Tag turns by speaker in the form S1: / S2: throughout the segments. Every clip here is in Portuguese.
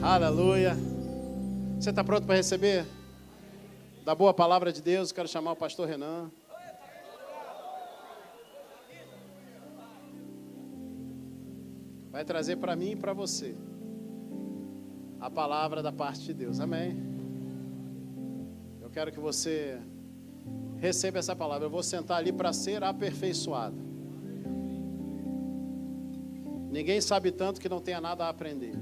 S1: Aleluia. Você está pronto para receber? Da boa palavra de Deus, quero chamar o pastor Renan. Vai trazer para mim e para você a palavra da parte de Deus. Amém? Eu quero que você receba essa palavra. Eu vou sentar ali para ser aperfeiçoado. Ninguém sabe tanto que não tenha nada a aprender.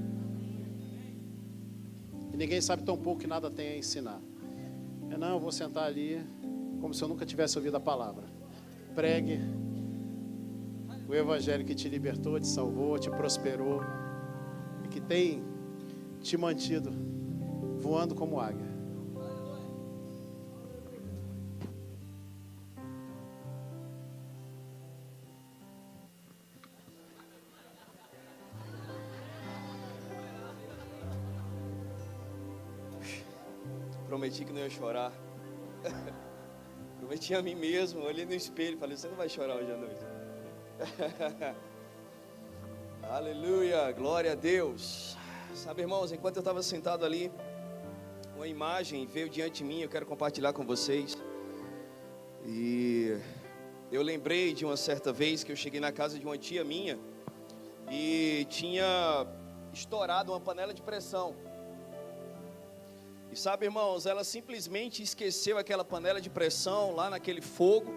S1: E ninguém sabe tão pouco que nada tem a ensinar. Não, eu vou sentar ali como se eu nunca tivesse ouvido a palavra. Pregue o evangelho que te libertou, te salvou, te prosperou e que tem te mantido voando como águia.
S2: Prometi que não ia chorar. Prometi a mim mesmo, olhei no espelho e falei, você não vai chorar hoje à noite. Aleluia, glória a Deus. Sabe, irmãos, enquanto eu estava sentado ali, uma imagem veio diante de mim, eu quero compartilhar com vocês. E eu lembrei de uma certa vez que eu cheguei na casa de uma tia minha e tinha estourado uma panela de pressão. E sabe, irmãos, ela simplesmente esqueceu aquela panela de pressão lá naquele fogo.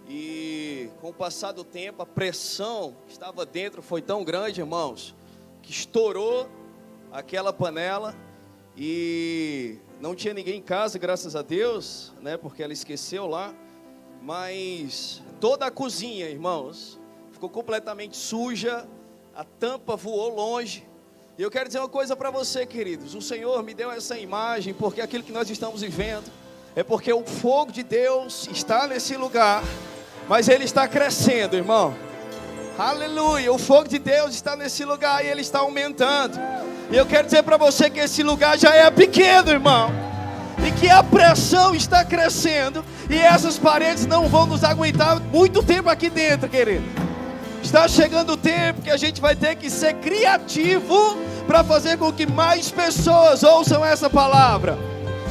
S2: E com o passar do tempo, a pressão que estava dentro foi tão grande, irmãos, que estourou aquela panela. E não tinha ninguém em casa, graças a Deus, né, porque ela esqueceu lá. Mas toda a cozinha, irmãos, ficou completamente suja, a tampa voou longe. E eu quero dizer uma coisa para você, queridos. O Senhor me deu essa imagem porque aquilo que nós estamos vivendo é porque o fogo de Deus está nesse lugar, mas ele está crescendo, irmão. Aleluia, o fogo de Deus está nesse lugar e ele está aumentando. E eu quero dizer para você que esse lugar já é pequeno, irmão, e que a pressão está crescendo e essas paredes não vão nos aguentar muito tempo aqui dentro, querido. Está chegando o tempo que a gente vai ter que ser criativo para fazer com que mais pessoas ouçam essa palavra.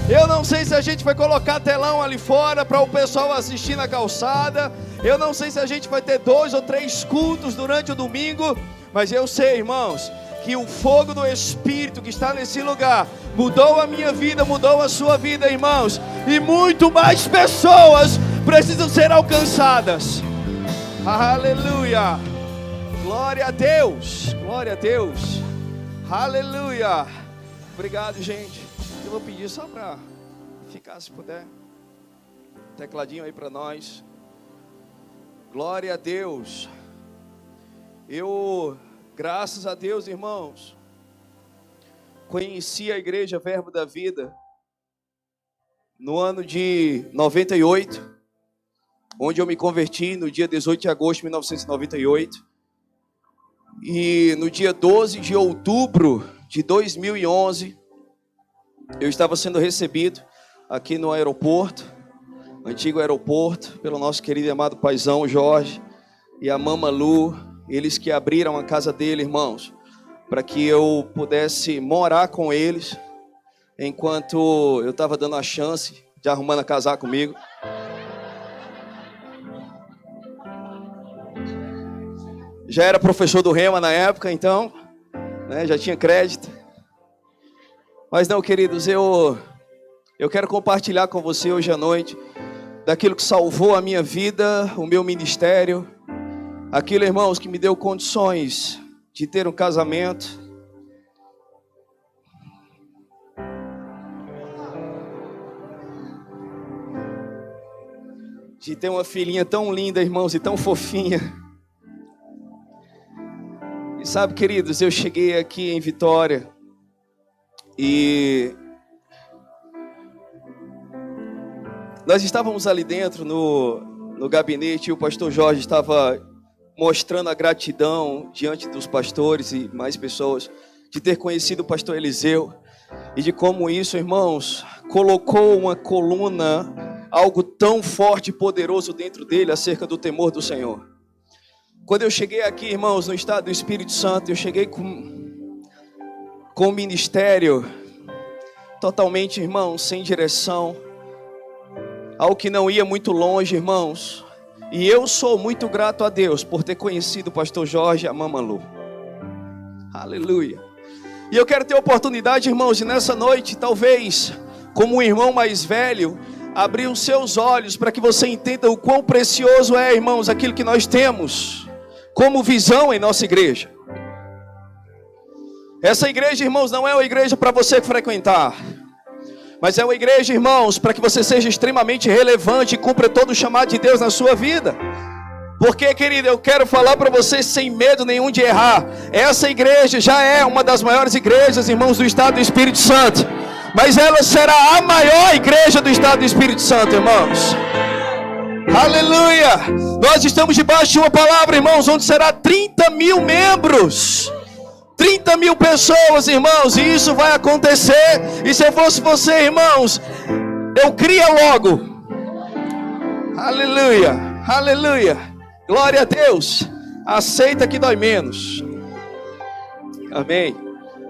S2: Eu não sei se a gente vai colocar telão ali fora para o pessoal assistir na calçada. Eu não sei se a gente vai ter 2 ou 3 cultos durante o domingo. Mas eu sei, irmãos, que o fogo do Espírito que está nesse lugar mudou a minha vida, mudou a sua vida, irmãos. E muito mais pessoas precisam ser alcançadas. Aleluia, glória a Deus, glória a Deus, aleluia. Obrigado, gente. Eu vou pedir só para ficar, se puder, tecladinho aí para nós. Glória a Deus. Eu, graças a Deus, irmãos, conheci a igreja Verbo da Vida no ano de 98, onde eu me converti no dia 18 de agosto de 1998. E no dia 12 de outubro de 2011, eu estava sendo recebido aqui no aeroporto, antigo aeroporto, pelo nosso querido e amado paizão Jorge e a Mama Lu, eles que abriram a casa dele, irmãos, para que eu pudesse morar com eles, enquanto eu estava dando a chance de arrumando a casar comigo. Já era professor do Rema na época, então, né, já tinha crédito. Mas não, queridos, eu quero compartilhar com você hoje à noite daquilo que salvou a minha vida, o meu ministério, aquilo, irmãos, que me deu condições de ter um casamento, de ter uma filhinha tão linda, irmãos, e tão fofinha. E sabe, queridos, eu cheguei aqui em Vitória e nós estávamos ali dentro no gabinete e o pastor Jorge estava mostrando a gratidão diante dos pastores e mais pessoas de ter conhecido o pastor Eliseu e de como isso, irmãos, colocou uma coluna, algo tão forte e poderoso dentro dele acerca do temor do Senhor. Quando eu cheguei aqui, irmãos, no estado do Espírito Santo, eu cheguei com com o ministério totalmente, irmãos, sem direção, algo que não ia muito longe, irmãos. E eu sou muito grato a Deus por ter conhecido o pastor Jorge e a Mama Lu. Aleluia. E eu quero ter a oportunidade, irmãos, de nessa noite, talvez, como um irmão mais velho, abrir os seus olhos para que você entenda o quão precioso é, irmãos, aquilo que nós temos como visão em nossa igreja. Essa igreja, irmãos, não é uma igreja para você frequentar, mas é uma igreja, irmãos, para que você seja extremamente relevante e cumpra todo o chamado de Deus na sua vida. Porque, querido, eu quero falar para vocês sem medo nenhum de errar. Essa igreja já é uma das maiores igrejas, irmãos, do estado do Espírito Santo. Mas ela será a maior igreja do estado do Espírito Santo, irmãos. Aleluia! Nós estamos debaixo de uma palavra, irmãos, onde será 30 mil membros. 30 mil pessoas, irmãos, e isso vai acontecer. E se eu fosse você, irmãos, eu cria logo. Aleluia, aleluia, glória a Deus. Aceita que dói menos. Amém,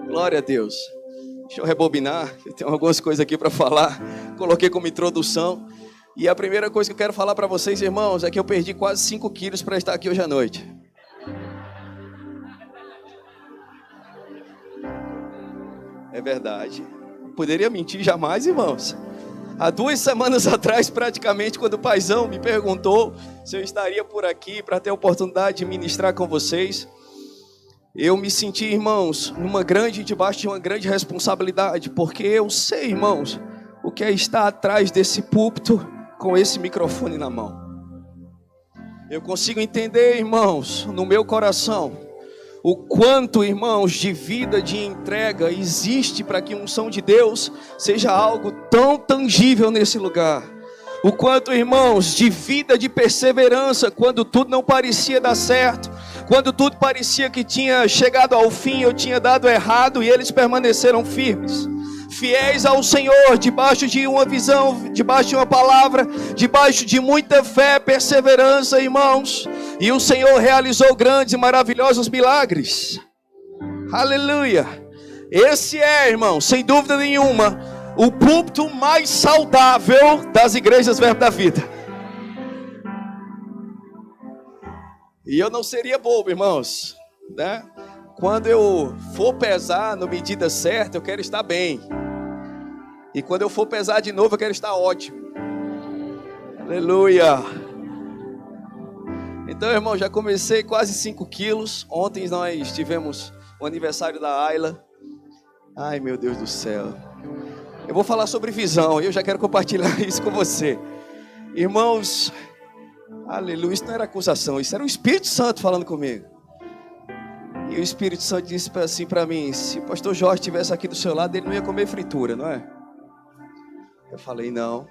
S2: glória a Deus. Deixa eu rebobinar, eu tenho algumas coisas aqui para falar. Coloquei como introdução. E a primeira coisa que eu quero falar para vocês, irmãos, é que eu perdi quase 5 quilos para estar aqui hoje à noite. É verdade. Poderia mentir jamais, irmãos. Há 2 semanas atrás, praticamente, quando o paizão me perguntou se eu estaria por aqui para ter a oportunidade de ministrar com vocês, eu me senti, irmãos, debaixo de uma grande responsabilidade, porque eu sei, irmãos, o que é estar atrás desse púlpito com esse microfone na mão. Eu consigo entender, irmãos, no meu coração, o quanto, irmãos, de vida, de entrega existe para que a unção de Deus seja algo tão tangível nesse lugar. O quanto, irmãos, de vida, de perseverança, quando tudo não parecia dar certo, quando tudo parecia que tinha chegado ao fim, eu tinha dado errado, e eles permaneceram firmes, fiéis ao Senhor, debaixo de uma visão, debaixo de uma palavra, debaixo de muita fé, perseverança, irmãos. E o Senhor realizou grandes e maravilhosos milagres. Aleluia. Esse é, irmão, sem dúvida nenhuma, o púlpito mais saudável das igrejas Verbo da Vida. E eu não seria bobo, irmãos, né? Quando eu for pesar na medida certa, eu quero estar bem. E quando eu for pesar de novo, eu quero estar ótimo. Aleluia. Então, irmão, já comecei quase 5 quilos. Ontem nós tivemos o aniversário da Ayla. Ai, meu Deus do céu. Eu vou falar sobre visão e eu já quero compartilhar isso com você. Irmãos, aleluia, isso não era acusação, isso era o Espírito Santo falando comigo. E o Espírito Santo disse assim para mim: se o pastor Jorge estivesse aqui do seu lado, ele não ia comer fritura, não é? Eu falei: não.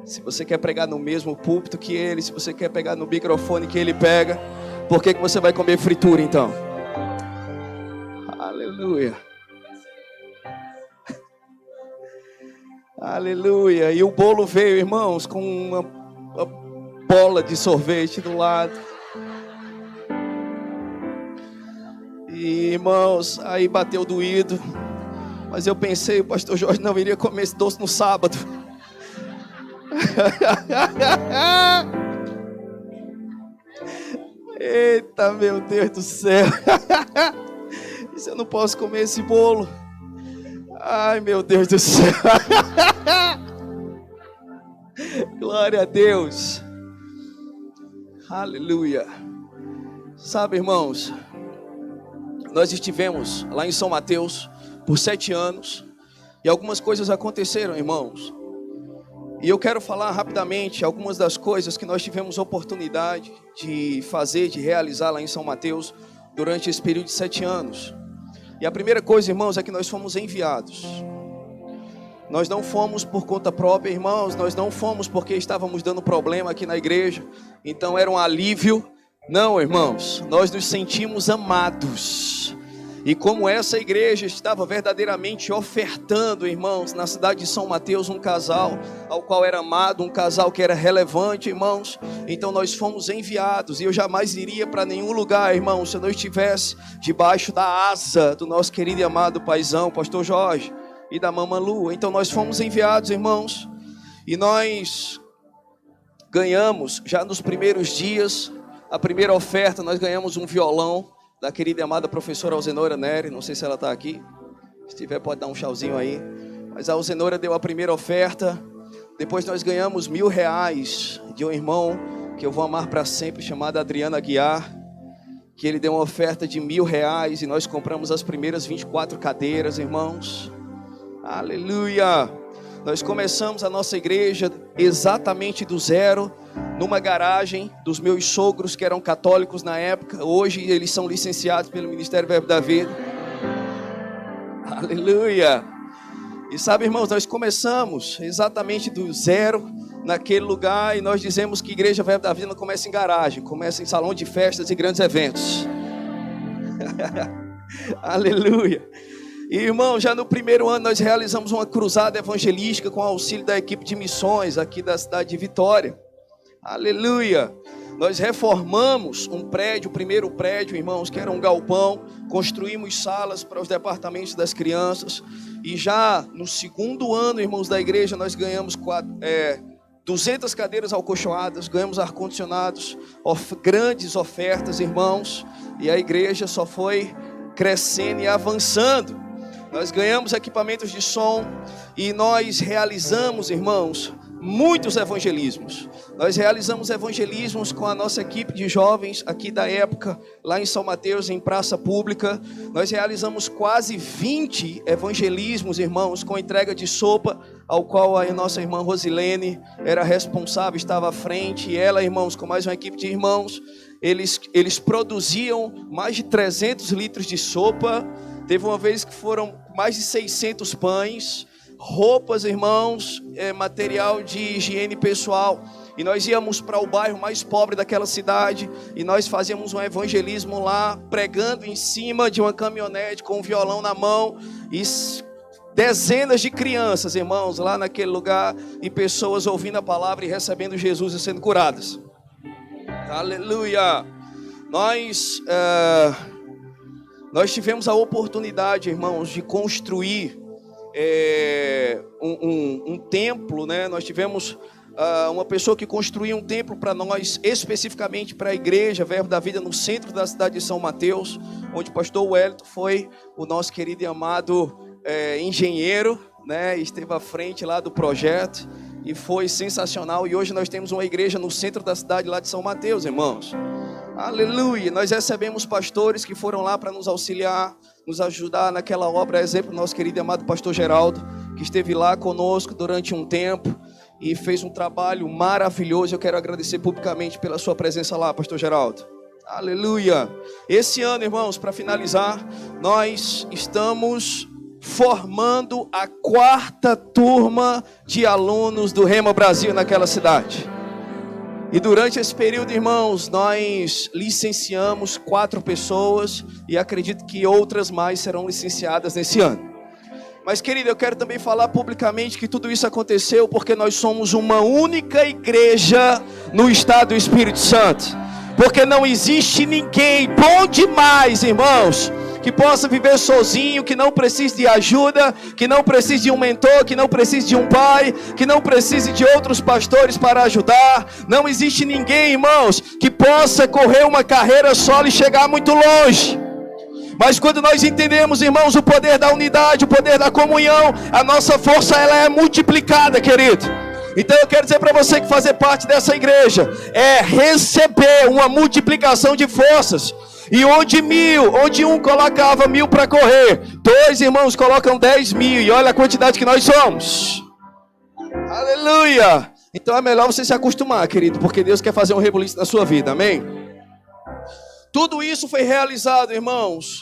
S2: Se você quer pregar no mesmo púlpito que ele, se você quer pegar no microfone que ele pega, por que você vai comer fritura então? Aleluia. Aleluia. E o bolo veio, irmãos, com uma bola de sorvete do lado. E, irmãos, aí bateu doído. Mas eu pensei, o pastor Jorge não iria comer esse doce no sábado. Eita, meu Deus do céu. E se eu não posso comer esse bolo? Ai, meu Deus do céu. Glória a Deus. Aleluia. Sabe, irmãos, nós estivemos lá em São Mateus por 7 anos e algumas coisas aconteceram, irmãos. E eu quero falar rapidamente algumas das coisas que nós tivemos oportunidade de fazer, de realizar lá em São Mateus durante esse período de 7 anos. E a primeira coisa, irmãos, é que nós fomos enviados. Nós não fomos por conta própria, irmãos. Nós não fomos porque estávamos dando problema aqui na igreja, então era um alívio. Não, irmãos, nós nos sentimos amados. E como essa igreja estava verdadeiramente ofertando, irmãos, na cidade de São Mateus, um casal ao qual era amado, um casal que era relevante, irmãos. Então nós fomos enviados, e eu jamais iria para nenhum lugar, irmãos, se eu não estivesse debaixo da asa do nosso querido e amado paizão, pastor Jorge, e da Mama Lu. Então nós fomos enviados, irmãos, e nós ganhamos, já nos primeiros dias, a primeira oferta, nós ganhamos um violão da querida e amada professora Alzenora Neri. Não sei se ela está aqui, se tiver pode dar um tchauzinho aí. Mas a Alzenora deu a primeira oferta. Depois nós ganhamos R$1.000 de um irmão que eu vou amar para sempre, chamado Adriano Aguiar, que ele deu uma oferta de R$1.000 e nós compramos as primeiras 24 cadeiras, irmãos. Aleluia! Nós começamos a nossa igreja exatamente do zero, numa garagem dos meus sogros que eram católicos na época. Hoje eles são licenciados pelo Ministério Verbo da Vida. Aleluia! E sabe, irmãos, nós começamos exatamente do zero naquele lugar, e nós dizemos que Igreja Verbo da Vida não começa em garagem, começa em salão de festas e grandes eventos. Aleluia! E, irmão, já no primeiro ano nós realizamos uma cruzada evangelística com o auxílio da equipe de missões aqui da cidade de Vitória. Aleluia! Nós reformamos um prédio, o primeiro prédio, irmãos, que era um galpão. Construímos salas para os departamentos das crianças. E já no segundo ano, irmãos, da igreja, nós ganhamos 200 cadeiras acolchoadas, ganhamos ar-condicionados, grandes ofertas, irmãos. E a igreja só foi crescendo e avançando. Nós ganhamos equipamentos de som e nós realizamos, irmãos, muitos evangelismos. Nós realizamos evangelismos com a nossa equipe de jovens aqui da época, lá em São Mateus, em praça pública. Nós realizamos quase 20 evangelismos, irmãos, com entrega de sopa, ao qual a nossa irmã Rosilene era responsável, estava à frente. E ela, irmãos, com mais uma equipe de irmãos, eles produziam mais de 300 litros de sopa. Teve uma vez que foram mais de 600 pães, roupas, irmãos, material de higiene pessoal. E nós íamos para o bairro mais pobre daquela cidade e nós fazíamos um evangelismo lá, pregando em cima de uma caminhonete com um violão na mão, e dezenas de crianças, irmãos, lá naquele lugar, e pessoas ouvindo a palavra e recebendo Jesus e sendo curadas. Aleluia! Nós tivemos a oportunidade, irmãos, de construir um templo, né? Nós tivemos uma pessoa que construiu um templo para nós, especificamente para a igreja Verbo da Vida, no centro da cidade de São Mateus, onde o pastor Wellington foi o nosso querido e amado engenheiro, né? Esteve à frente lá do projeto e foi sensacional. E hoje nós temos uma igreja no centro da cidade lá de São Mateus, irmãos. Aleluia! Nós recebemos pastores que foram lá para nos auxiliar, nos ajudar naquela obra. Exemplo, nosso querido e amado pastor Geraldo, que esteve lá conosco durante um tempo e fez um trabalho maravilhoso. Eu quero agradecer publicamente pela sua presença lá, pastor Geraldo. Aleluia! Esse ano, irmãos, para finalizar, nós estamos formando a 4ª turma de alunos do Rema Brasil naquela cidade. E durante esse período, irmãos, nós licenciamos 4 pessoas e acredito que outras mais serão licenciadas nesse ano. Mas, querido, eu quero também falar publicamente que tudo isso aconteceu porque nós somos uma única igreja no estado do Espírito Santo. Porque não existe ninguém bom demais, irmãos, que possa viver sozinho, que não precise de ajuda, que não precise de um mentor, que não precise de um pai, que não precise de outros pastores para ajudar. Não existe ninguém, irmãos, que possa correr uma carreira solo e chegar muito longe. Mas quando nós entendemos, irmãos, o poder da unidade, o poder da comunhão, a nossa força ela é multiplicada, querido. Então eu quero dizer para você que fazer parte dessa igreja é receber uma multiplicação de forças. E onde um colocava 1.000 para correr, 2 irmãos colocam 10.000. E olha a quantidade que nós somos. Aleluia! Então é melhor você se acostumar, querido, porque Deus quer fazer um rebuliço na sua vida, amém? Tudo isso foi realizado, irmãos,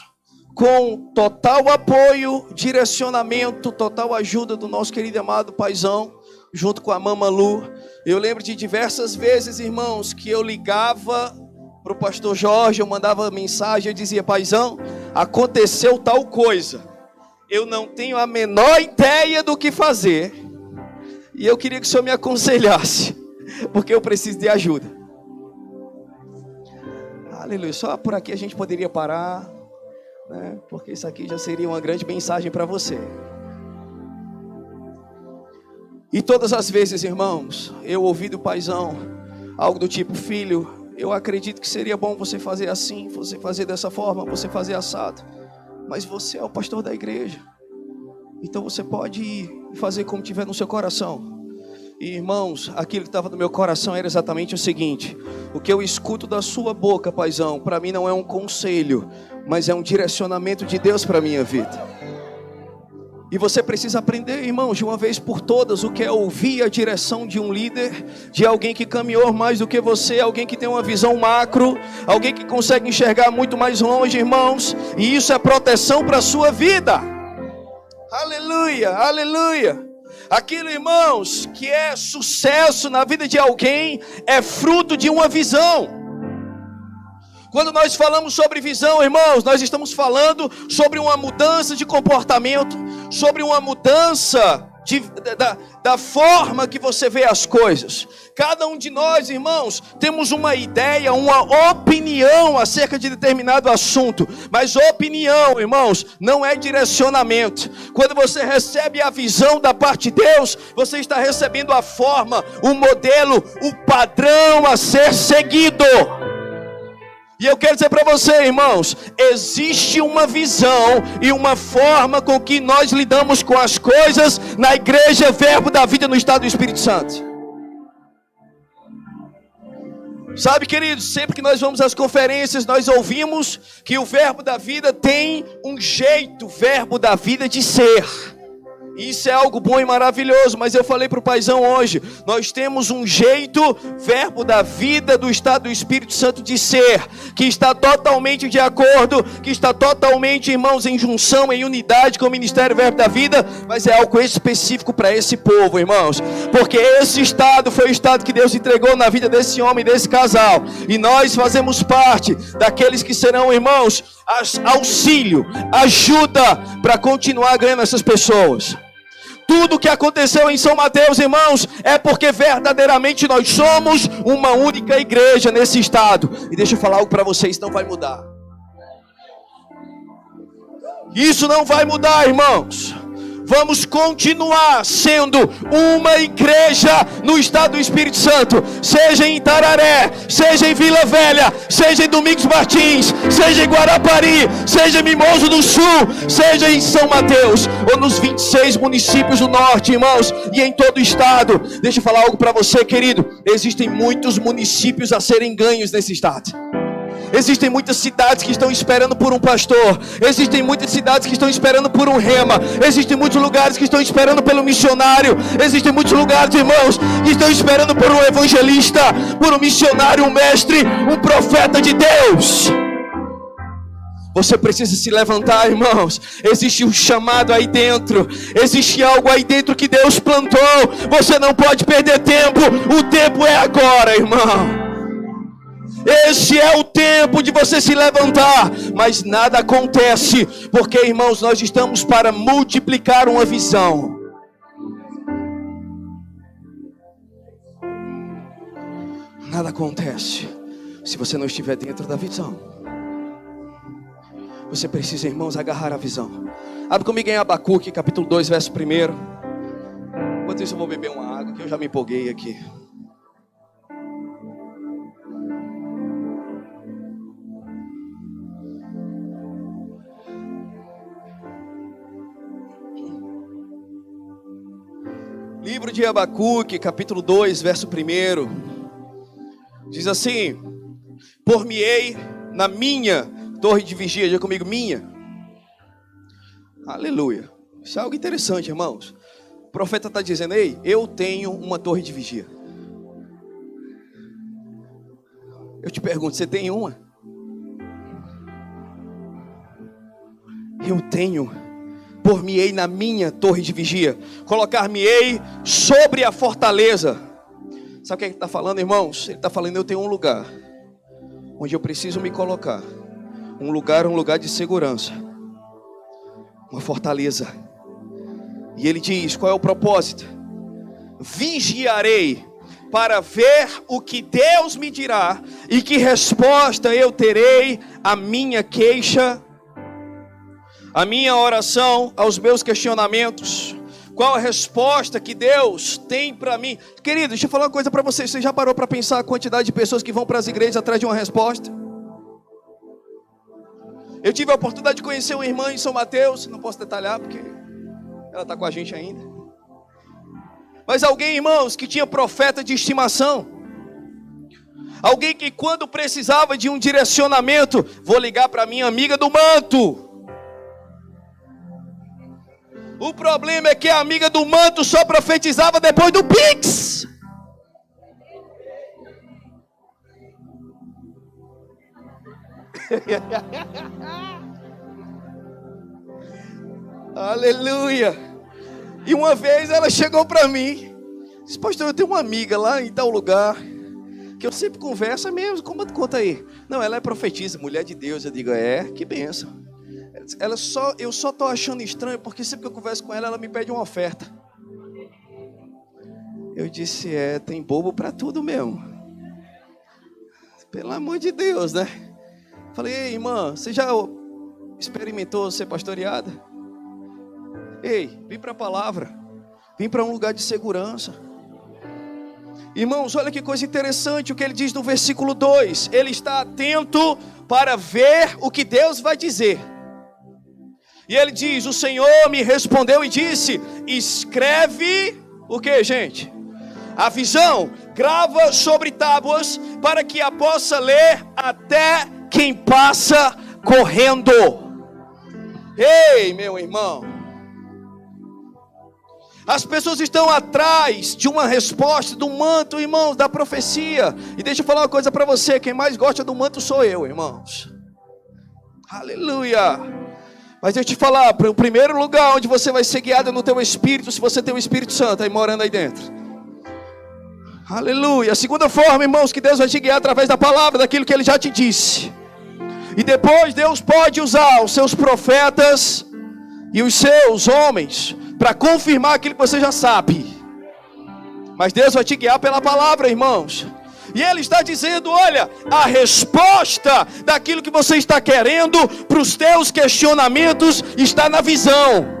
S2: com total apoio, direcionamento, total ajuda do nosso querido e amado paizão, junto com a Mama Lu. Eu lembro de diversas vezes, irmãos, que eu ligava para o pastor Jorge, eu mandava mensagem, eu dizia: paizão, aconteceu tal coisa, eu não tenho a menor ideia do que fazer, e eu queria que o senhor me aconselhasse, porque eu preciso de ajuda. Aleluia. Só por aqui a gente poderia parar, né? Porque isso aqui já seria uma grande mensagem para você. E todas as vezes, irmãos, eu ouvi do paizão algo do tipo: filho, eu acredito que seria bom você fazer assim, você fazer dessa forma, você fazer assado, mas você é o pastor da igreja, então você pode ir e fazer como tiver no seu coração. E, irmãos, aquilo que estava no meu coração era exatamente o seguinte: o que eu escuto da sua boca, paizão, para mim não é um conselho, mas é um direcionamento de Deus para a minha vida. E você precisa aprender, irmãos, de uma vez por todas, o que é ouvir a direção de um líder, de alguém que caminhou mais do que você, alguém que tem uma visão macro, alguém que consegue enxergar muito mais longe, irmãos, e isso é proteção para a sua vida. Aleluia, aleluia. Aquilo, irmãos, que é sucesso na vida de alguém, é fruto de uma visão. Quando nós falamos sobre visão, irmãos, nós estamos falando sobre uma mudança de comportamento, sobre uma mudança da forma que você vê as coisas. Cada um de nós, irmãos, temos uma ideia, uma opinião acerca de determinado assunto, mas opinião, irmãos, não é direcionamento. Quando você recebe a visão da parte de Deus, você está recebendo a forma, o modelo, o padrão a ser seguido. E eu quero dizer para você, irmãos, existe uma visão e uma forma com que nós lidamos com as coisas na igreja Verbo da Vida no estado do Espírito Santo. Sabe, queridos, sempre que nós vamos às conferências, nós ouvimos que o Verbo da Vida tem um jeito, Verbo da Vida, de ser. Isso é algo bom e maravilhoso, mas eu falei para o paizão hoje, nós temos um jeito, Verbo da Vida do estado do Espírito Santo de ser, que está totalmente de acordo, que está totalmente, irmãos, em junção, em unidade com o Ministério Verbo da Vida, mas é algo específico para esse povo, irmãos, porque esse estado foi o estado que Deus entregou na vida desse homem, desse casal, e nós fazemos parte daqueles que serão, irmãos, auxílio, ajuda para continuar ganhando essas pessoas. Tudo que aconteceu em São Mateus, irmãos, é porque verdadeiramente nós somos uma única igreja nesse estado. E deixa eu falar algo para vocês, não vai mudar. Isso não vai mudar, irmãos. Vamos continuar sendo uma igreja no estado do Espírito Santo, seja em Itararé, seja em Vila Velha, seja em Domingos Martins, seja em Guarapari, seja em Mimoso do Sul, seja em São Mateus, ou nos 26 municípios do norte, irmãos, e em todo o estado. Deixa eu falar algo para você, querido. Existem muitos municípios a serem ganhos nesse estado. Existem muitas cidades que estão esperando por um pastor. Existem muitas cidades que estão esperando por um rema. Existem muitos lugares que estão esperando pelo missionário. Existem muitos lugares, irmãos, que estão esperando por um evangelista, por um missionário, um mestre, um profeta de Deus. Você precisa se levantar, irmãos. Existe um chamado aí dentro. Existe algo aí dentro que Deus plantou. Você não pode perder tempo. O tempo é agora, irmão. Esse é o tempo de você se levantar, mas nada acontece, porque, irmãos, nós estamos para multiplicar uma visão. Nada acontece se você não estiver dentro da visão. Você precisa, irmãos, agarrar a visão. Abre comigo em Abacuque, capítulo 2, verso 1. Enquanto isso eu vou beber uma água, que eu já me empolguei aqui. Livro de Abacuque, capítulo 2, verso 1. Diz assim: por-me-ei na minha torre de vigia. Diga comigo, minha. Aleluia. Isso é algo interessante, irmãos. O profeta está dizendo: ei, eu tenho uma torre de vigia. Eu te pergunto, você tem uma? Eu tenho. Por-me-ei na minha torre de vigia, colocar-me-ei sobre a fortaleza. Sabe o que ele está falando, irmãos? Ele está falando: eu tenho um lugar onde eu preciso me colocar. Um lugar de segurança, uma fortaleza. E ele diz: qual é o propósito? Vigiarei para ver o que Deus me dirá e que resposta eu terei à minha queixa, à minha oração, aos meus questionamentos. Qual a resposta que Deus tem para mim? Querido, deixa eu falar uma coisa para você. Você já parou para pensar a quantidade de pessoas que vão para as igrejas atrás de uma resposta? Eu tive a oportunidade de conhecer uma irmã em São Mateus. Não posso detalhar porque ela está com a gente ainda. Mas alguém, irmãos, que tinha profeta de estimação. Alguém que quando precisava de um direcionamento, vou ligar para minha amiga do manto. O problema é que a amiga do manto só profetizava depois do Pix. Aleluia. E uma vez ela chegou para mim, disse: pastor, eu tenho uma amiga lá em tal lugar, que eu sempre converso, é mesmo, conta aí. Não, ela é profetisa, mulher de Deus. Eu digo: que bênção. Eu só estou achando estranho, porque sempre que eu converso com ela, ela me pede uma oferta. Eu disse: tem bobo para tudo mesmo. Pelo amor de Deus, né? Falei: ei, irmã, você já experimentou ser pastoreada? Ei, vem para a palavra. Vem para um lugar de segurança. Irmãos, olha que coisa interessante o que ele diz no versículo 2. Ele está atento para ver o que Deus vai dizer. E ele diz: o Senhor me respondeu e disse: escreve o que, gente? A visão, grava sobre tábuas, para que a possa ler até quem passa correndo. Ei, meu irmão, as pessoas estão atrás de uma resposta, do manto, irmãos, da profecia. E deixa eu falar uma coisa para você: quem mais gosta do manto sou eu, irmãos. Aleluia. Mas deixa eu te falar, para o primeiro lugar onde você vai ser guiado no teu espírito, se você tem o Espírito Santo aí morando aí dentro. Aleluia. A segunda forma, irmãos, que Deus vai te guiar através da palavra, daquilo que Ele já te disse. E depois Deus pode usar os seus profetas e os seus homens para confirmar aquilo que você já sabe. Mas Deus vai te guiar pela palavra, irmãos. E Ele está dizendo: olha, a resposta daquilo que você está querendo, para os teus questionamentos, está na visão.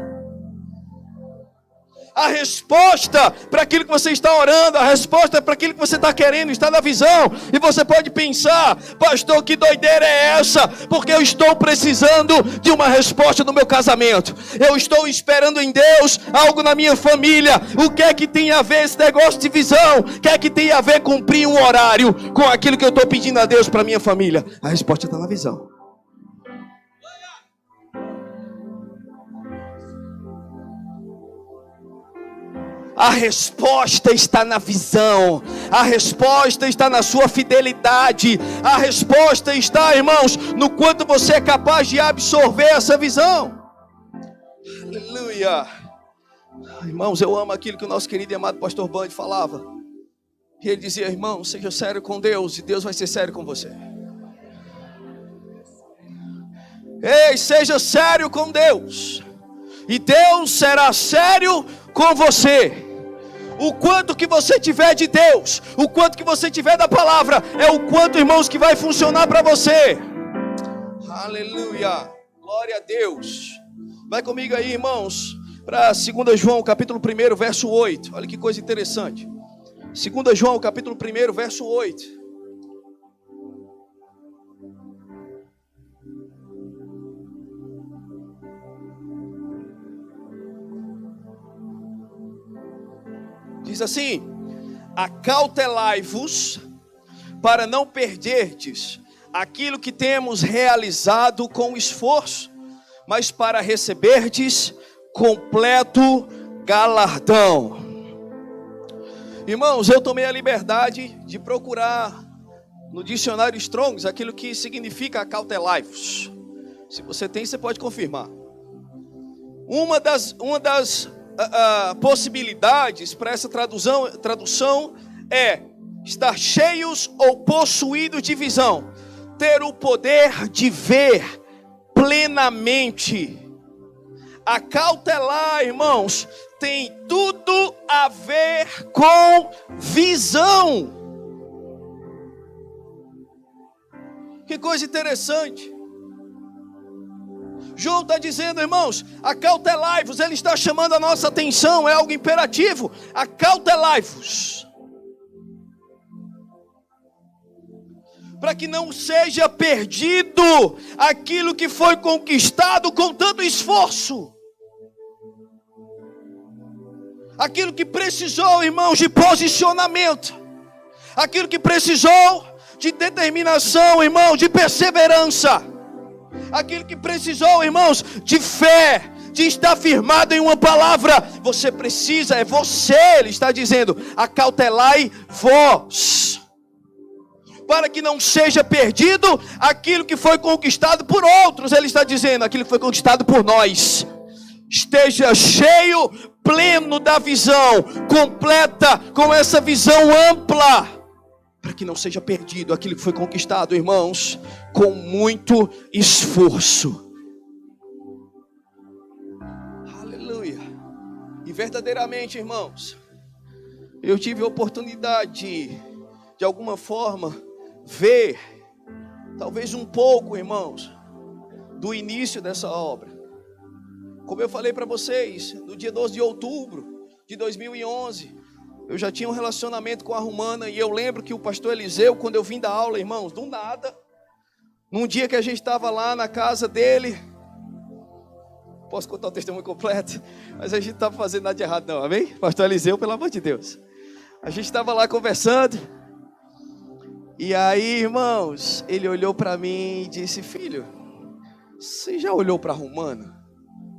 S2: A resposta para aquilo que você está orando, a resposta para aquilo que você está querendo, está na visão. E você pode pensar: pastor, que doideira é essa? Porque eu estou precisando de uma resposta no meu casamento. Eu estou esperando em Deus algo na minha família. O que é que tem a ver esse negócio de visão? O que é que tem a ver cumprir um horário com aquilo que eu estou pedindo a Deus para minha família? A resposta está na visão. A resposta está na visão. A resposta está na sua fidelidade. A resposta está, irmãos, no quanto você é capaz de absorver essa visão. Aleluia. Irmãos, eu amo aquilo que o nosso querido e amado pastor Band falava. E ele dizia: irmão, seja sério com Deus e Deus vai ser sério com você. Ei, seja sério com Deus e Deus será sério com você. O quanto que você tiver de Deus, o quanto que você tiver da palavra, é o quanto, irmãos, que vai funcionar para você. Aleluia, glória a Deus. Vai comigo aí, irmãos, para 2 João, capítulo 1, verso 8. Olha que coisa interessante. 2 João, capítulo 1, verso 8. Diz assim: acautelai-vos para não perderdes aquilo que temos realizado com esforço, mas para receberdes completo galardão. Irmãos, eu tomei a liberdade de procurar no dicionário Strong's aquilo que significa acautelai-vos. Se você tem, você pode confirmar. Uma das possibilidades para essa tradução é estar cheios ou possuídos de visão. ter o poder de ver plenamente. Acautelar, irmãos, tem tudo a ver com visão. Que coisa interessante. João está dizendo, irmãos, acautelai-vos. Ele está chamando a nossa atenção, é algo imperativo. Acautelai-vos, para que não seja perdido aquilo que foi conquistado com tanto esforço. Aquilo que precisou, irmãos, de posicionamento. Aquilo que precisou de determinação, irmãos, de perseverança. Aquilo que precisou, irmãos, de fé, de estar firmado em uma palavra. Você precisa, é você, ele está dizendo, acautelai-vos, para que não seja perdido aquilo que foi conquistado por outros. Ele está dizendo, aquilo que foi conquistado por nós. Esteja cheio, pleno da visão, completa com essa visão ampla, para que não seja perdido aquilo que foi conquistado, irmãos, com muito esforço. Aleluia. E verdadeiramente, irmãos, eu tive a oportunidade de alguma forma ver, talvez um pouco, irmãos, do início dessa obra. Como eu falei para vocês, no dia 12 de outubro de 2011, eu já tinha um relacionamento com a Romana. E eu lembro que o pastor Eliseu, quando eu vim da aula, irmãos, do nada, num dia que a gente estava lá na casa dele, posso contar o testemunho completo? Mas a gente não estava fazendo nada de errado não, amém? Pastor Eliseu, pelo amor de Deus. A gente estava lá conversando. E aí, irmãos, ele olhou para mim e disse, filho, você já olhou para a Romana?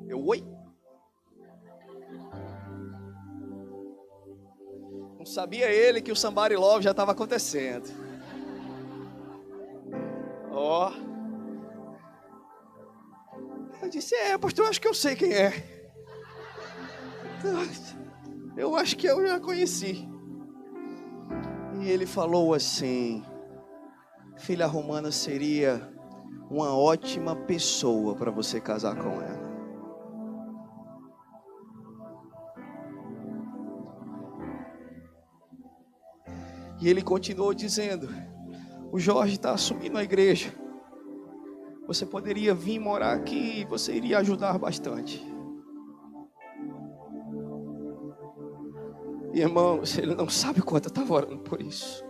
S2: Eu, oi? Não sabia ele que o Somebody Love já estava acontecendo. Ó. Eu disse, pastor, eu acho que eu sei quem é. Eu acho que eu já conheci. E ele falou assim, filha, Romana seria uma ótima pessoa para você casar com ela. E ele continuou dizendo, o Jorge está assumindo a igreja. Você poderia vir morar aqui e você iria ajudar bastante. E, irmãos, ele não sabe quanto eu estava orando por isso.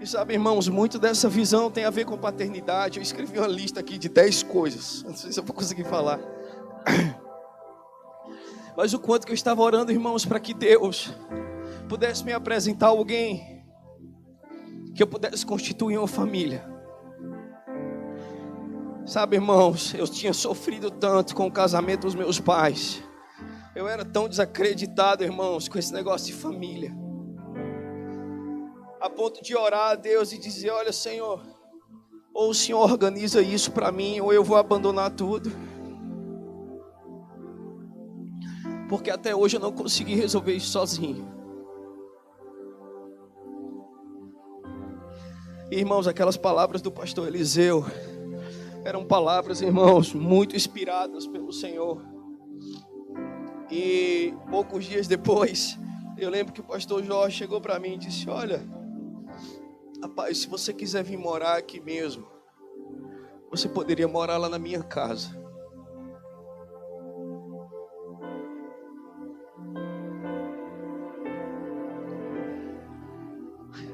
S2: E sabe, irmãos, muito dessa visão tem a ver com paternidade. Eu escrevi uma lista aqui de 10 coisas. Não sei se eu vou conseguir falar. Mas o quanto que eu estava orando, irmãos, para que Deus pudesse me apresentar alguém que eu pudesse constituir uma família. Sabe, irmãos, eu tinha sofrido tanto com o casamento dos meus pais. Eu era tão desacreditado, irmãos, com esse negócio de família, a ponto de orar a Deus e dizer, olha, Senhor, ou o Senhor organiza isso para mim, ou eu vou abandonar tudo. Porque até hoje eu não consegui resolver isso sozinho. E, irmãos, aquelas palavras do pastor Eliseu eram palavras, irmãos, muito inspiradas pelo Senhor. E poucos dias depois, eu lembro que o pastor Jorge chegou para mim e disse, olha, rapaz, se você quiser vir morar aqui mesmo, você poderia morar lá na minha casa.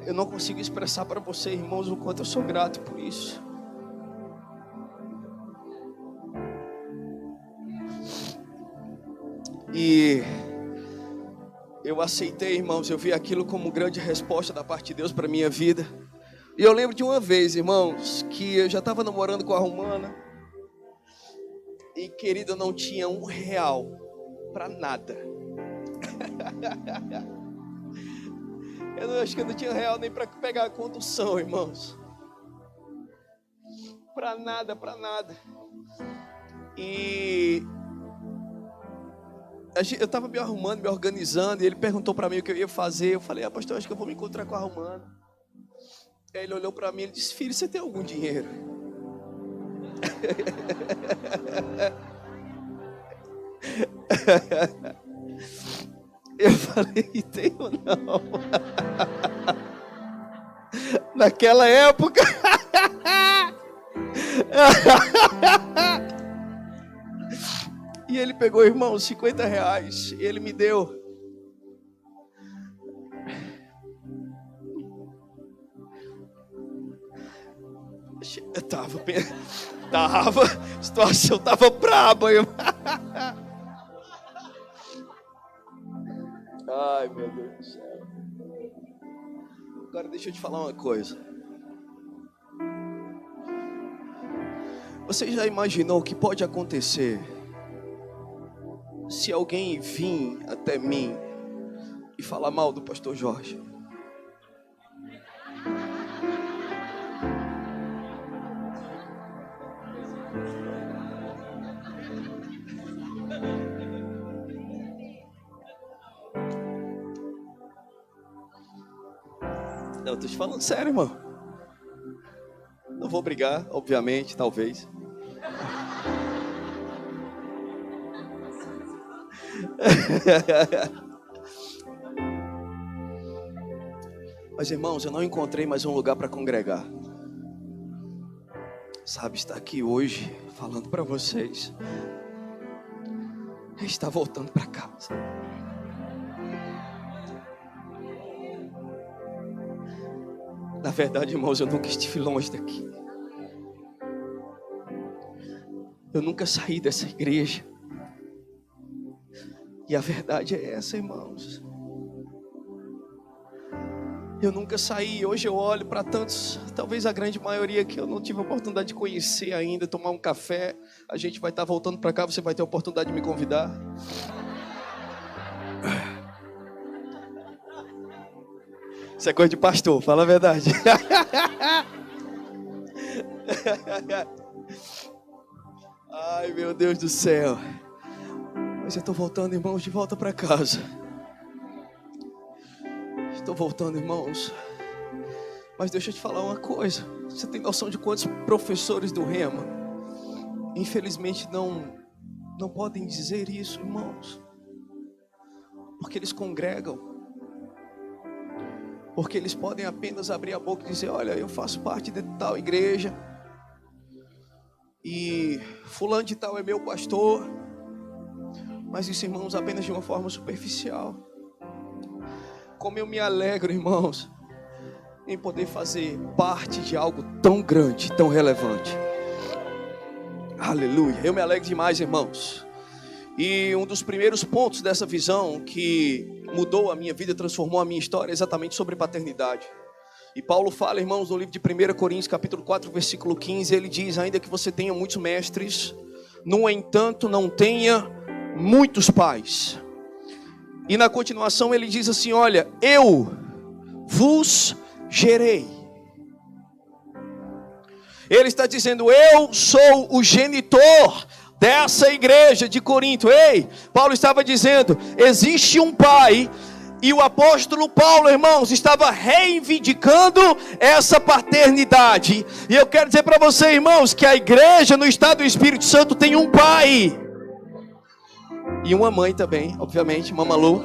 S2: Eu não consigo expressar para você, irmãos, o quanto eu sou grato por isso. E eu aceitei, irmãos, eu vi aquilo como grande resposta da parte de Deus para a minha vida. E eu lembro de uma vez, irmãos, que eu já estava namorando com a Romana. E, querido, eu não tinha R$1 para nada. Eu acho que eu não tinha R$1 nem para pegar a condução, irmãos. Para nada, para nada. E Eu estava me arrumando, me organizando, e ele perguntou para mim o que eu ia fazer. Eu falei, pastor, acho que eu vou me encontrar com a Arrumando. Aí ele olhou para mim e disse, filho, você tem algum dinheiro? Eu falei, tenho não. Naquela época. E ele pegou, irmão, R$50, e ele me deu. Eu tava, a situação tava braba, irmão. Ai, meu Deus do céu. Agora deixa eu te falar uma coisa. Você já imaginou o que pode acontecer se alguém vir até mim e falar mal do pastor Jorge? Não, eu tô te falando sério, irmão. Não vou brigar, obviamente, talvez. Mas, irmãos, eu não encontrei mais um lugar para congregar. Sabe, estar aqui hoje falando para vocês. Está voltando para casa. Na verdade, irmãos, eu nunca estive longe daqui. Eu nunca saí dessa igreja. E a verdade é essa, irmãos. Eu nunca saí. Hoje eu olho para tantos, talvez a grande maioria que eu não tive a oportunidade de conhecer ainda, tomar um café. A gente vai estar voltando para cá, você vai ter a oportunidade de me convidar. Isso é coisa de pastor, fala a verdade. Ai, meu Deus do céu. Mas eu estou voltando, irmãos, de volta para casa. Estou voltando, irmãos. Mas deixa eu te falar uma coisa. Você tem noção de quantos professores do Rema, infelizmente, não podem dizer isso, irmãos? Porque eles congregam. Porque eles podem apenas abrir a boca e dizer, olha, eu faço parte de tal igreja. E fulano de tal é meu pastor. Mas isso, irmãos, apenas de uma forma superficial. Como eu me alegro, irmãos, em poder fazer parte de algo tão grande, tão relevante. Aleluia. Eu me alegro demais, irmãos. E um dos primeiros pontos dessa visão que mudou a minha vida, transformou a minha história, é exatamente sobre paternidade. E Paulo fala, irmãos, no livro de 1 Coríntios, capítulo 4, versículo 15, ele diz, ainda que você tenha muitos mestres, no entanto, não tenha muitos pais. E na continuação ele diz assim, olha, eu vos gerei. Ele está dizendo, eu sou o genitor dessa igreja de Corinto. Ei, Paulo estava dizendo, existe um pai. E o apóstolo Paulo, irmãos, estava reivindicando essa paternidade. E eu quero dizer para você, irmãos, que a igreja no estado do Espírito Santo tem um pai. E uma mãe também, obviamente, Mamalu.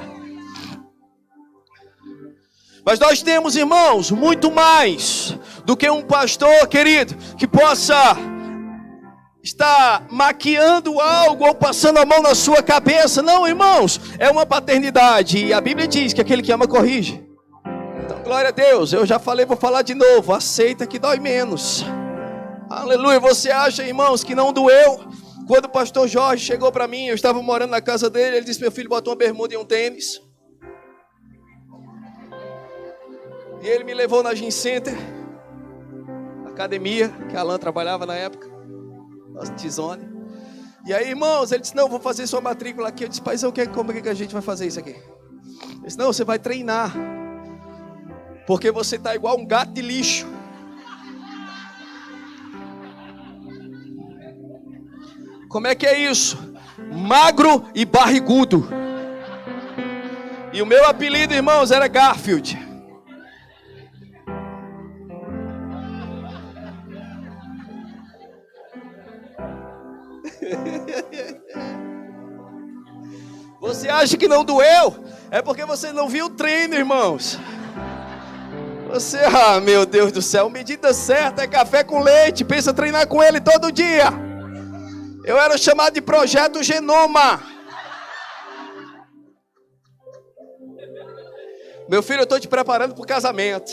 S2: Mas nós temos, irmãos, muito mais do que um pastor, querido, que possa estar maquiando algo ou passando a mão na sua cabeça. Não, irmãos, é uma paternidade. E a Bíblia diz que aquele que ama corrige. Então, glória a Deus. Eu já falei, vou falar de novo. Aceita que dói menos. Aleluia. Você acha, irmãos, que não doeu? Quando o pastor Jorge chegou para mim, eu estava morando na casa dele, ele disse, meu filho, bota uma bermuda e um tênis. E ele me levou na Gym Center, academia, que a Alan trabalhava na época, nossa Tizone. E aí, irmãos, ele disse, não, vou fazer sua matrícula aqui. Eu disse, pai, como é que a gente vai fazer isso aqui? Ele disse, não, você vai treinar, porque você está igual um gato de lixo. Como é que é isso? magro e barrigudo. E o meu apelido, irmãos, era Garfield. Você acha que não doeu? É porque você não viu o treino, irmãos. Meu Deus do céu, medida certa é café com leite. Pensa treinar com ele todo dia. Eu era chamado de Projeto Genoma. Meu filho, eu estou te preparando para o casamento.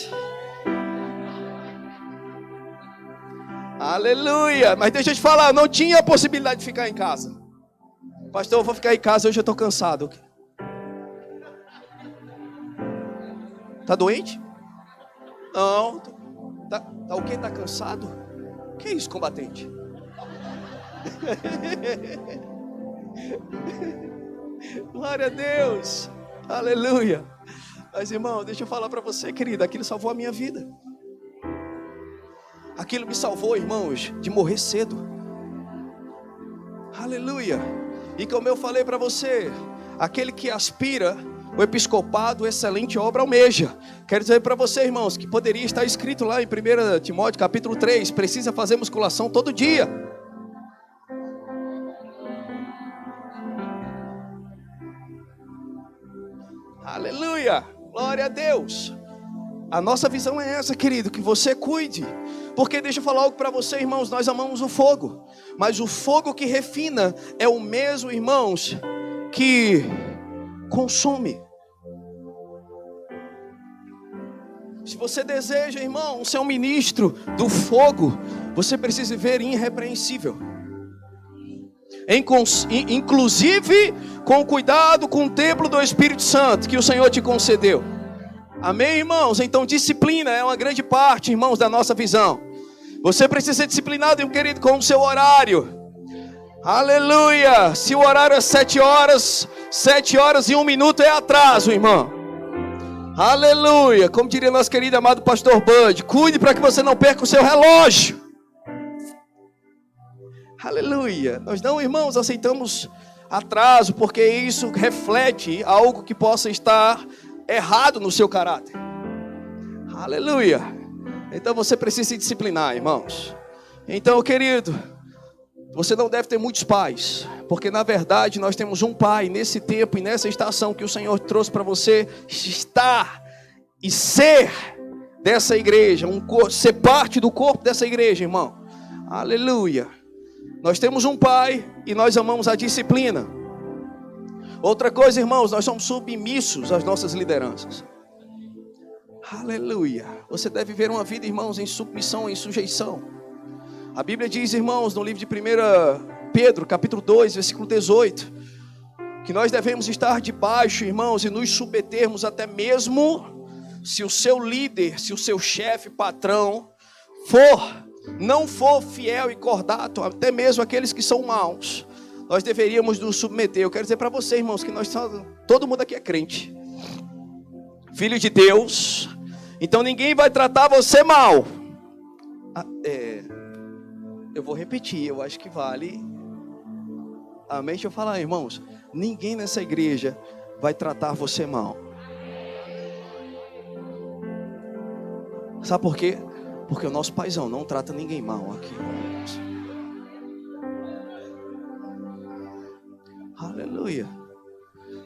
S2: Aleluia. Mas deixa eu te falar, eu não tinha a possibilidade de ficar em casa. Pastor, eu vou ficar em casa, hoje eu estou cansado. Tá doente? Não. Tá o quê? Tá cansado? Que isso, combatente? Glória a Deus. Aleluia. Mas, irmão, deixa eu falar para você, querido, aquilo salvou a minha vida. Aquilo me salvou, irmãos, de morrer cedo. Aleluia. E como eu falei para você, aquele que aspira o episcopado, excelente obra almeja. Quero dizer para você, irmãos, que poderia estar escrito lá em 1 Timóteo capítulo 3, precisa fazer musculação todo dia. Aleluia, glória a Deus. A nossa visão é essa, querido, que você cuide. Porque deixa eu falar algo para você, irmãos, nós amamos o fogo. Mas o fogo que refina é o mesmo, irmãos, que consome. Se você deseja, irmão, ser um ministro do fogo, você precisa viver irrepreensível. Inclusive com cuidado com o templo do Espírito Santo que o Senhor te concedeu. Amém, irmãos? Então disciplina é uma grande parte, irmãos, da nossa visão. Você precisa ser disciplinado, meu querido, com o seu horário. Aleluia. Se o horário é 7 horas, 7 horas e 1 minuto é atraso, irmão. Aleluia. Como diria nosso querido amado pastor Bud, cuide para que você não perca o seu relógio. Aleluia. Nós não, irmãos, aceitamos atraso, porque isso reflete algo que possa estar errado no seu caráter. Aleluia. Então você precisa se disciplinar, irmãos. Então, querido, você não deve ter muitos pais, porque na verdade nós temos um pai nesse tempo e nessa estação que o Senhor trouxe para você estar e ser dessa igreja, ser parte do corpo dessa igreja, irmão. Aleluia. Nós temos um pai e nós amamos a disciplina. Outra coisa, irmãos, nós somos submissos às nossas lideranças. Aleluia. Você deve viver uma vida, irmãos, em submissão, em sujeição. A Bíblia diz, irmãos, no livro de 1 Pedro, capítulo 2, versículo 18, que nós devemos estar debaixo, irmãos, e nos submetermos até mesmo se o seu líder, se o seu chefe, patrão, não for fiel e cordato, até mesmo aqueles que são maus. Nós deveríamos nos submeter. Eu quero dizer para você, irmãos, que todo mundo aqui é crente, filho de Deus. Então ninguém vai tratar você mal. Eu vou repetir, eu acho que vale. Amém? Deixa eu falar, irmãos. Ninguém nessa igreja vai tratar você mal. Sabe por quê? Porque o nosso paizão não trata ninguém mal aqui, irmãos. Aleluia.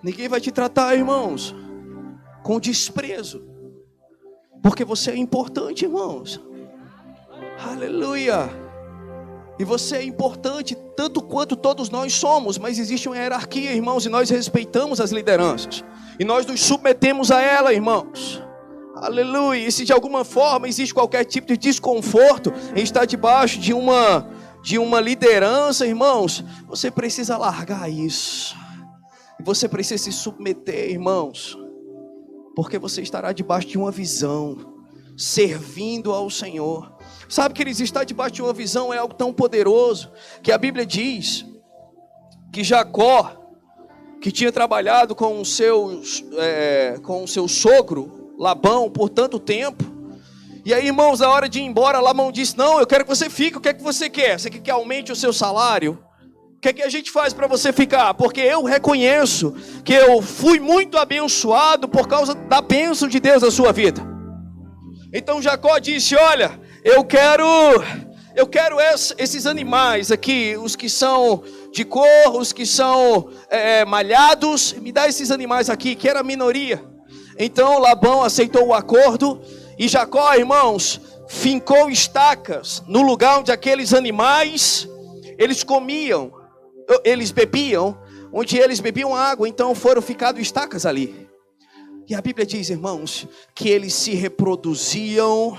S2: Ninguém vai te tratar, irmãos, com desprezo, porque você é importante, irmãos. Aleluia. E você é importante tanto quanto todos nós somos, mas existe uma hierarquia, irmãos, e nós respeitamos as lideranças e nós nos submetemos a ela, irmãos. Aleluia. E se de alguma forma existe qualquer tipo de desconforto em estar debaixo de uma liderança, irmãos, você precisa largar isso. Você precisa se submeter, irmãos, porque você estará debaixo de uma visão, servindo ao Senhor. Sabe, queridos, estar debaixo de uma visão é algo tão poderoso, que a Bíblia diz que Jacó, que tinha trabalhado com o seu sogro, Labão, por tanto tempo, e aí, irmãos, na hora de ir embora, Labão disse: não, eu quero que você fique, o que é que você quer? Você quer que aumente o seu salário? O que é que a gente faz para você ficar? Porque eu reconheço que eu fui muito abençoado por causa da bênção de Deus na sua vida. Então Jacó disse: olha, eu quero esses animais aqui, os que são de cor, os que são malhados, me dá esses animais aqui, que era a minoria. Então Labão aceitou o acordo e Jacó, irmãos, fincou estacas no lugar onde aqueles animais, eles comiam, eles bebiam, onde eles bebiam água, então foram ficadas estacas ali. E a Bíblia diz, irmãos, que eles se reproduziam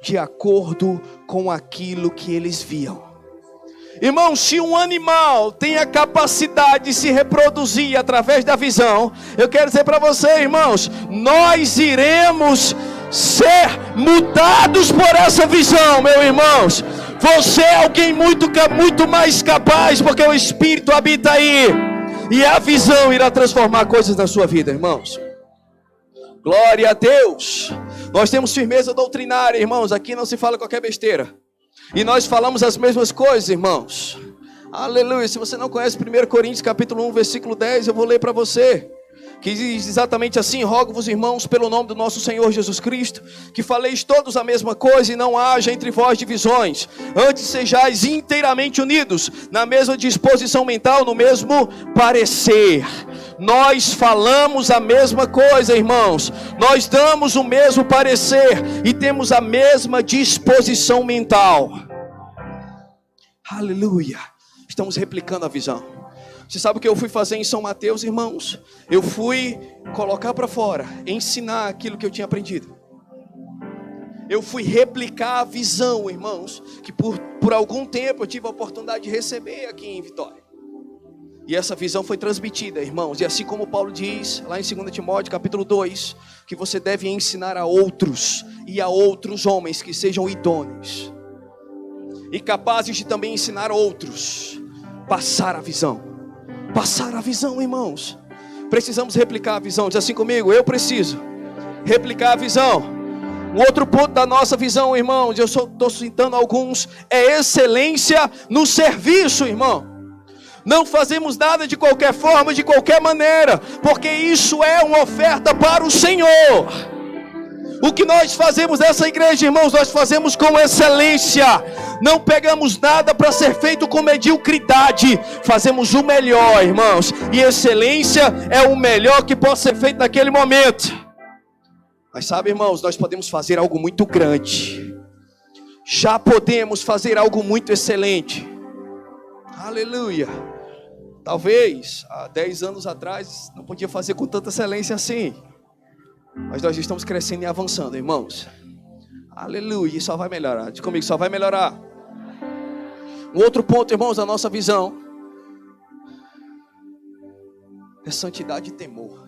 S2: de acordo com aquilo que eles viam. Irmãos, se um animal tem a capacidade de se reproduzir através da visão, eu quero dizer para você, irmãos, nós iremos ser mudados por essa visão, meus irmãos. Você é alguém muito mais capaz, porque o Espírito habita aí, e a visão irá transformar coisas na sua vida, irmãos. Glória a Deus. Nós temos firmeza doutrinária, irmãos. Aqui não se fala qualquer besteira. E nós falamos as mesmas coisas, irmãos. Aleluia. Se você não conhece 1 Coríntios capítulo 1, versículo 10, eu vou ler para você. Que diz exatamente assim: rogo-vos, irmãos, pelo nome do nosso Senhor Jesus Cristo, que faleis todos a mesma coisa e não haja entre vós divisões. Antes sejais inteiramente unidos, na mesma disposição mental, no mesmo parecer. Nós falamos a mesma coisa, irmãos. Nós damos o mesmo parecer e temos a mesma disposição mental. Aleluia. Estamos replicando a visão. Você sabe o que eu fui fazer em São Mateus, irmãos? Eu fui colocar para fora, ensinar aquilo que eu tinha aprendido. Eu fui replicar a visão, irmãos, que por algum tempo eu tive a oportunidade de receber aqui em Vitória. E essa visão foi transmitida, irmãos. E assim como Paulo diz, lá em 2 Timóteo capítulo 2, que você deve ensinar a outros e a outros homens que sejam idôneos e capazes de também ensinar outros, passar a visão. Passar a visão, irmãos. Precisamos replicar a visão. Diz assim comigo: eu preciso replicar a visão. Um outro ponto da nossa visão, irmãos, eu só estou citando alguns, é excelência no serviço, irmão. Não fazemos nada de qualquer forma, de qualquer maneira, porque isso é uma oferta para o Senhor. O que nós fazemos nessa igreja, irmãos, nós fazemos com excelência. Não pegamos nada para ser feito com mediocridade. Fazemos o melhor, irmãos. E excelência é o melhor que pode ser feito naquele momento. Mas sabe, irmãos, nós podemos fazer algo muito grande. Já podemos fazer algo muito excelente. Aleluia. Talvez há 10 anos atrás não podia fazer com tanta excelência assim. Mas nós estamos crescendo e avançando, irmãos. Aleluia, e só vai melhorar. Diz comigo, só vai melhorar. Um outro ponto, irmãos, da nossa visão é santidade e temor.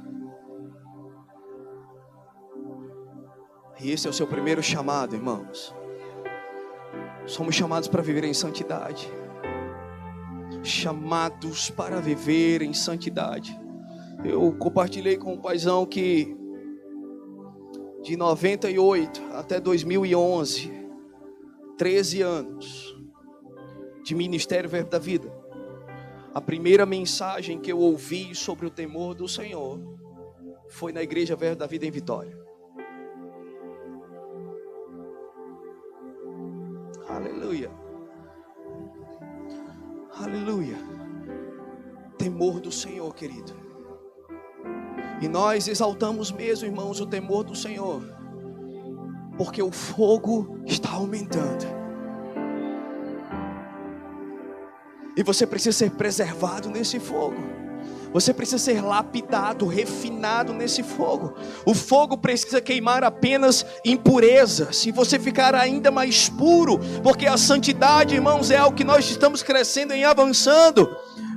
S2: E esse é o seu primeiro chamado, irmãos. Somos chamados para viver em santidade. Chamados para viver em santidade. Eu compartilhei com o paizão que de 98 até 2011, 13 anos de ministério Verbo da Vida. A primeira mensagem que eu ouvi sobre o temor do Senhor foi na igreja Verbo da Vida em Vitória. Aleluia. Aleluia. Temor do Senhor, querido. E nós exaltamos mesmo, irmãos, o temor do Senhor, porque o fogo está aumentando. E você precisa ser preservado nesse fogo. Você precisa ser lapidado, refinado nesse fogo. O fogo precisa queimar apenas impureza. Se você ficar ainda mais puro, porque a santidade, irmãos, é algo que nós estamos crescendo e avançando.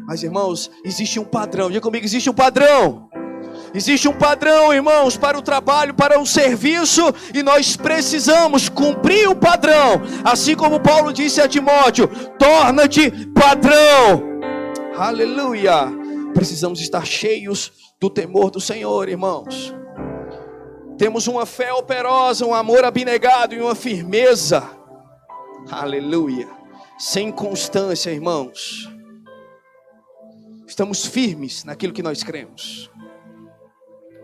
S2: Mas, irmãos, existe um padrão. Diga comigo, existe um padrão. Existe um padrão, irmãos, para o trabalho, para o serviço, e nós precisamos cumprir o padrão. Assim como Paulo disse a Timóteo: torna-te padrão. Aleluia. Precisamos estar cheios do temor do Senhor, irmãos. Temos uma fé operosa, um amor abnegado e uma firmeza. Aleluia. Sem constância, irmãos, Estamos firmes naquilo que nós cremos.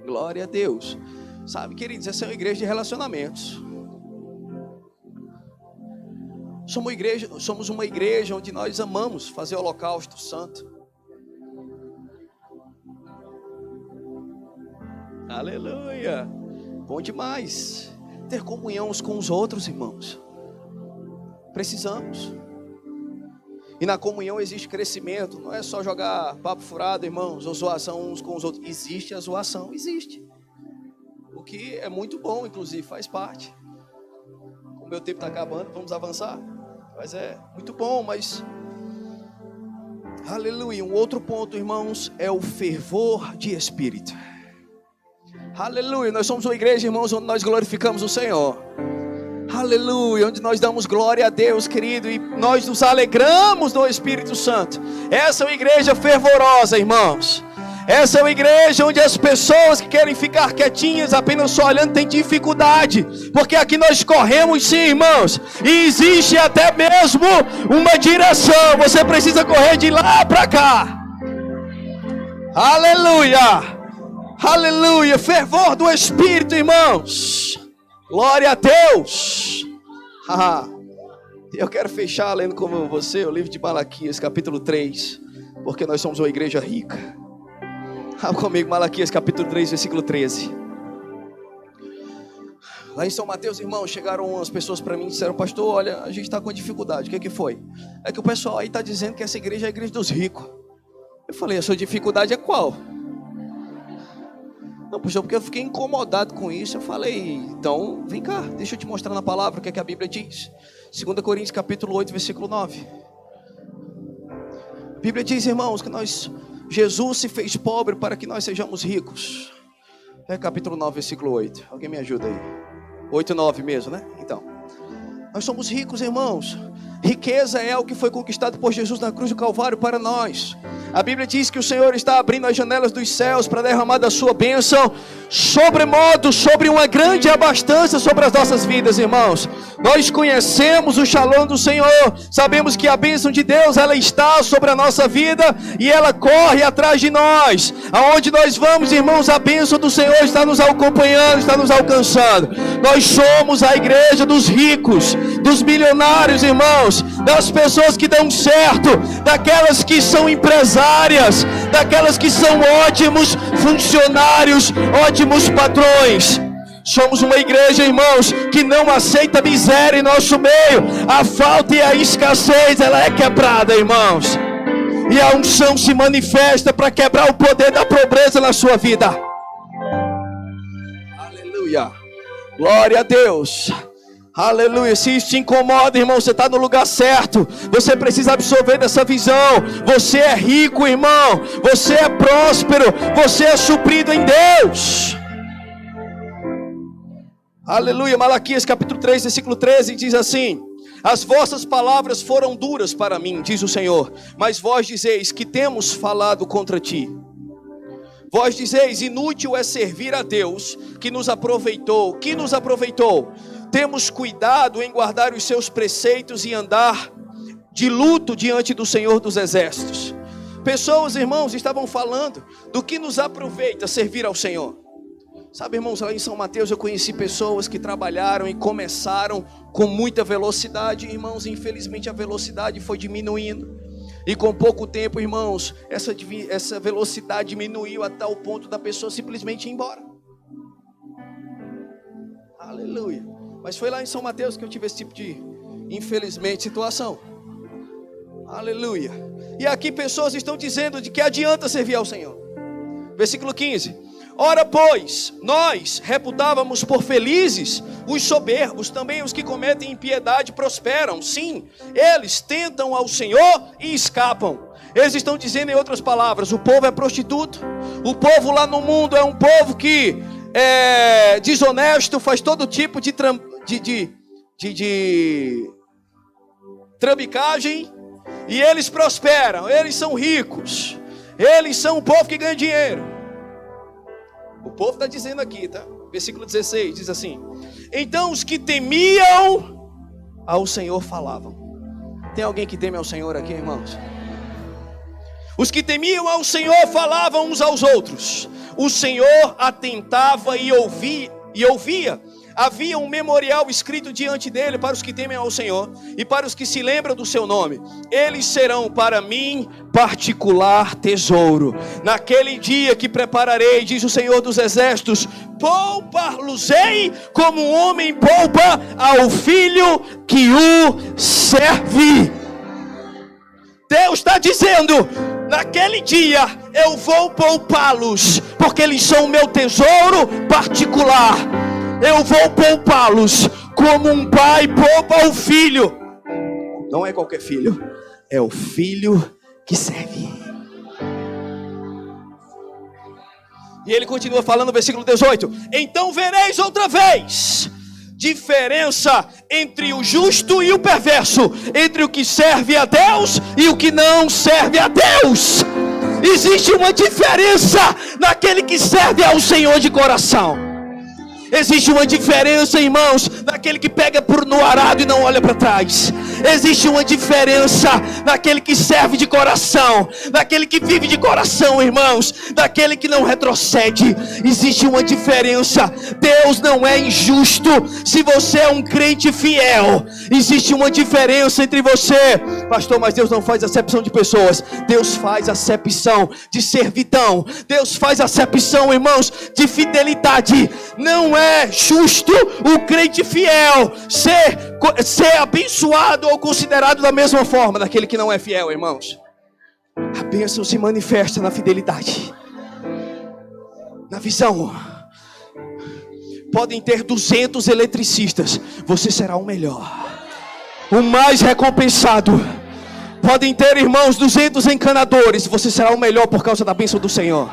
S2: Glória a Deus. Sabe, queridos, essa é uma igreja de relacionamentos. Somos uma igreja onde nós amamos fazer o holocausto santo. Aleluia. Bom demais ter comunhão uns com os outros, irmãos. Precisamos. E na comunhão existe crescimento. Não é só jogar papo furado, irmãos, ou zoação uns com os outros. Existe a zoação, existe. O que é muito bom, inclusive, faz parte. O meu tempo está acabando, vamos avançar. Mas é muito bom, mas... Aleluia. Um outro ponto, irmãos, é o fervor de espírito. Aleluia. Nós somos uma igreja, irmãos, onde nós glorificamos o Senhor. Aleluia, onde nós damos glória a Deus, querido, e nós nos alegramos no Espírito Santo. Essa é uma igreja fervorosa, irmãos. Essa é uma igreja onde as pessoas que querem ficar quietinhas, apenas só olhando, têm dificuldade. Porque aqui nós corremos sim, irmãos. E existe até mesmo uma direção. Você precisa correr de lá para cá. Aleluia. Aleluia, fervor do Espírito, irmãos. Glória a Deus. Eu quero fechar lendo como você o livro de Malaquias, capítulo 3, porque nós somos uma igreja rica. Comigo, Malaquias, capítulo 3, versículo 13. Lá em São Mateus, irmãos, chegaram umas pessoas para mim e disseram: pastor, olha, a gente está com dificuldade. O que foi? É que o pessoal aí está dizendo que essa igreja é a igreja dos ricos. Eu falei: a sua dificuldade é qual? Não, pastor, porque eu fiquei incomodado com isso. Eu falei: então, vem cá, deixa eu te mostrar na palavra o que é que a Bíblia diz. 2 Coríntios, capítulo 8, versículo 9. A Bíblia diz, irmãos, que Jesus se fez pobre para que nós sejamos ricos. É capítulo 9, versículo 8. Alguém me ajuda aí? 8 e 9 mesmo, né? Então, nós somos ricos, irmãos. Riqueza é o que foi conquistado por Jesus na cruz do Calvário para nós. A Bíblia diz que o Senhor está abrindo as janelas dos céus para derramar da sua bênção sobremodo, sobre uma grande abastança sobre as nossas vidas, irmãos. Nós conhecemos o Shalom do Senhor, sabemos que a bênção de Deus, ela está sobre a nossa vida e ela corre atrás de nós. Aonde nós vamos, irmãos, a bênção do Senhor está nos acompanhando, está nos alcançando. Nós somos a igreja dos ricos, dos milionários, irmãos, das pessoas que dão certo, daquelas que são empresárias, daquelas que são ótimos funcionários, ótimos patrões. Somos uma igreja, irmãos, que não aceita miséria em nosso meio. A falta e a escassez, ela é quebrada, irmãos. E a unção se manifesta para quebrar o poder da pobreza na sua vida. Aleluia. Glória a Deus. Aleluia. Se isso te incomoda, irmão, você está no lugar certo. Você precisa absorver dessa visão. Você é rico, irmão. Você é próspero. Você é suprido em Deus. Aleluia. Malaquias capítulo 3, versículo 13 diz assim: as vossas palavras foram duras para mim, diz o Senhor, mas vós dizeis que temos falado contra ti. Vós dizeis: inútil é servir a Deus que nos aproveitou. Que nos aproveitou? Temos cuidado em guardar os seus preceitos e andar de luto diante do Senhor dos Exércitos. Pessoas, irmãos, estavam falando do que nos aproveita servir ao Senhor. Sabe, irmãos, lá em São Mateus eu conheci pessoas que trabalharam e começaram com muita velocidade. Irmãos, infelizmente a velocidade foi diminuindo. E com pouco tempo, irmãos, essa velocidade diminuiu até o ponto da pessoa simplesmente ir embora. Aleluia. Mas foi lá em São Mateus que eu tive esse tipo de, infelizmente, situação. Aleluia. E aqui pessoas estão dizendo de que adianta servir ao Senhor. Versículo 15. Ora, pois, nós reputávamos por felizes os soberbos, também os que cometem impiedade prosperam. Sim, eles tentam ao Senhor e escapam. Eles estão dizendo, em outras palavras, o povo é prostituto. O povo lá no mundo é um povo que é desonesto, faz todo tipo de trambicagem, e eles prosperam, eles são ricos, eles são o povo que ganha dinheiro. O povo está dizendo aqui, tá? Versículo 16 diz assim: então os que temiam ao Senhor falavam. Tem alguém que teme ao Senhor aqui, irmãos? Os que temiam ao Senhor falavam uns aos outros. O Senhor atentava e ouvia. Havia um memorial escrito diante dele para os que temem ao Senhor e para os que se lembram do seu nome. Eles serão para mim particular tesouro. Naquele dia que prepararei, diz o Senhor dos Exércitos, poupar-los-ei como um homem poupa ao filho que o serve. Deus está dizendo: naquele dia eu vou poupá-los, porque eles são meu tesouro particular. Eu vou poupá-los como um pai poupa o filho. Não é qualquer filho, é o filho que serve. E ele continua falando no versículo 18: então vereis outra vez diferença entre o justo e o perverso, entre o que serve a Deus e o que não serve a Deus. Existe uma diferença naquele que serve ao Senhor de coração. Existe uma diferença, irmãos, naquele que pega no arado e não olha para trás. Existe uma diferença naquele que serve de coração, naquele que vive de coração, irmãos, daquele que não retrocede. Existe uma diferença. Deus não é injusto se você é um crente fiel. Existe uma diferença entre você, pastor, mas Deus não faz acepção de pessoas. Deus faz acepção de servidão. Deus faz acepção, irmãos, de fidelidade. Não é justo o crente fiel ser abençoado ou considerado da mesma forma daquele que não é fiel, irmãos. A bênção se manifesta na fidelidade, na visão. Podem ter 200 eletricistas, você será o melhor, o mais recompensado. Podem ter, irmãos, 200 encanadores, você será o melhor por causa da bênção do Senhor.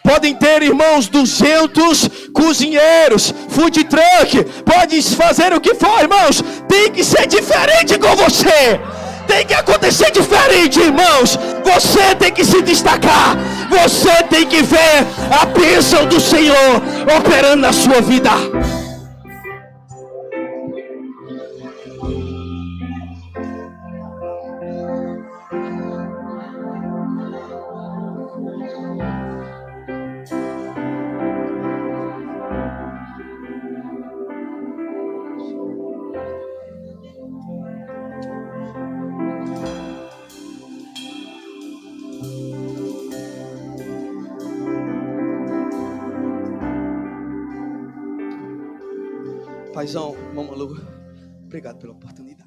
S2: Podem ter, irmãos, 200 cozinheiros, food truck, pode fazer o que for, irmãos. Tem que ser diferente com você. Tem que acontecer diferente, irmãos. Você tem que se destacar. Você tem que ver a bênção do Senhor operando na sua vida. Paizão, Mamalu, obrigado pela oportunidade.